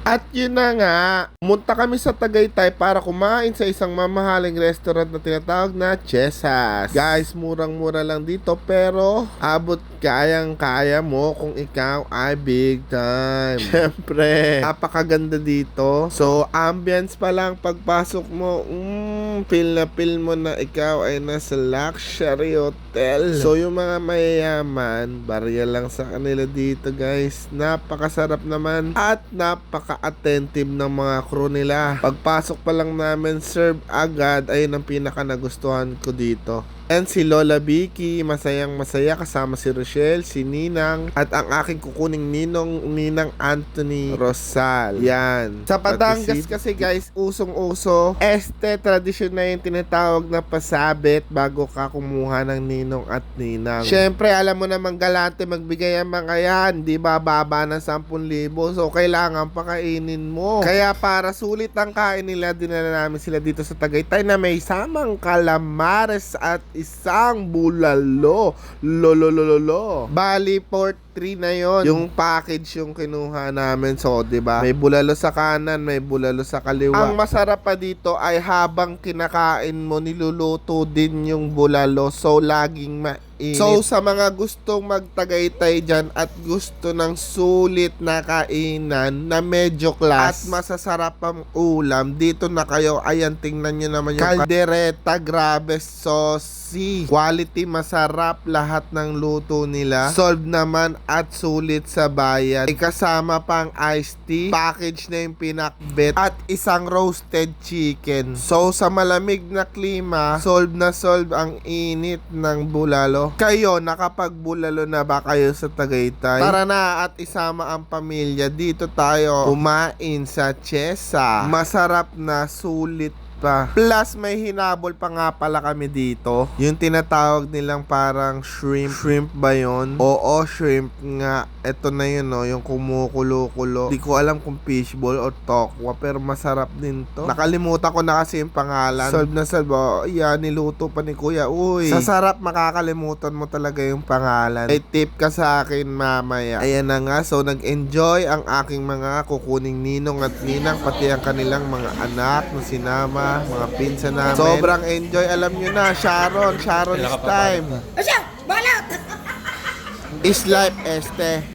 At yun na nga, pumunta kami sa Tagaytay para kumain sa isang mamahaling restaurant na tinatawag na Chesas. Guys, murang-mura lang dito pero abot kayang-kaya mo kung ikaw ay big time. Siyempre, napakaganda dito. So, ambience pa lang pagpasok mo, feel na feel mo na ikaw ay nasa luxury hotel. So, yung mga mayayaman, barya lang sa kanila dito guys. Napakasarap naman at napaka-attentive ng mga crew nila. Pagpasok pa lang namin, serve agad. Ayun ang pinaka nagustuhan ko dito. And si Lola Vicky, masayang masaya kasama si Rochelle, si Ninang, at ang aking kukuning Ninang Anthony Rosal. Yan. Sa Batangas kasi guys, usong-uso, tradisyon na yung tinatawag na pasabit bago ka kumuha ng ninong at ninang. Syempre, alam mo naman galante magbigay ang mga yan, di ba, baba ng 10,000. So, kailangan pakainin mo. Kaya para sulit ang kain nila, dinala namin sila dito sa Tagaytay na may samang calamares at isang bulalo. Lolololo. Bali, 4-3 na yon. Yung package yung kinuha namin. So, 'di ba? May bulalo sa kanan, may bulalo sa kaliwa. Ang masarap pa dito ay habang kinakain mo, niluluto din yung bulalo. So, laging mainit. So, sa mga gustong magtagaytay dyan at gusto ng sulit na kainan na medyo class at masasarap ang ulam, dito na kayo. Ayan, tingnan nyo naman yung kaldereta, grabe saucy. Quality, masarap lahat ng luto nila. Solve naman at sulit sa bayad. May kasama pang iced tea, package na yung pinakbet at isang roasted chicken. So, sa malamig na klima, solve na solve ang init ng bulalo. Kayo, nakapagbulalo na ba kayo sa Tagaytay? Tara na at isama ang pamilya. Dito tayo kumain sa Chesa. Masarap na, sulit pa. Plus, may hinabol pa nga pala kami dito. Yung tinatawag nilang parang shrimp. Shrimp ba yun? Oo, shrimp nga. Ito na yun, no, yung kumukulo-kulo. Di ko alam kung fishball o tokwa, pero masarap din to. Nakalimutan ko na kasi yung pangalan. Solve na solve. Oh, yan, niluto pa ni Kuya. Uy, sa sarap, makakalimutan mo talaga yung pangalan. May tip ka sa akin mamaya. Ayan na nga. So, nag-enjoy ang aking mga kukuning ninong at ninang, pati ang kanilang mga anak na sinama, mga pinsan namin. Sobrang enjoy. Alam nyo na, Sharon is time. Asya, balat! Is life, este.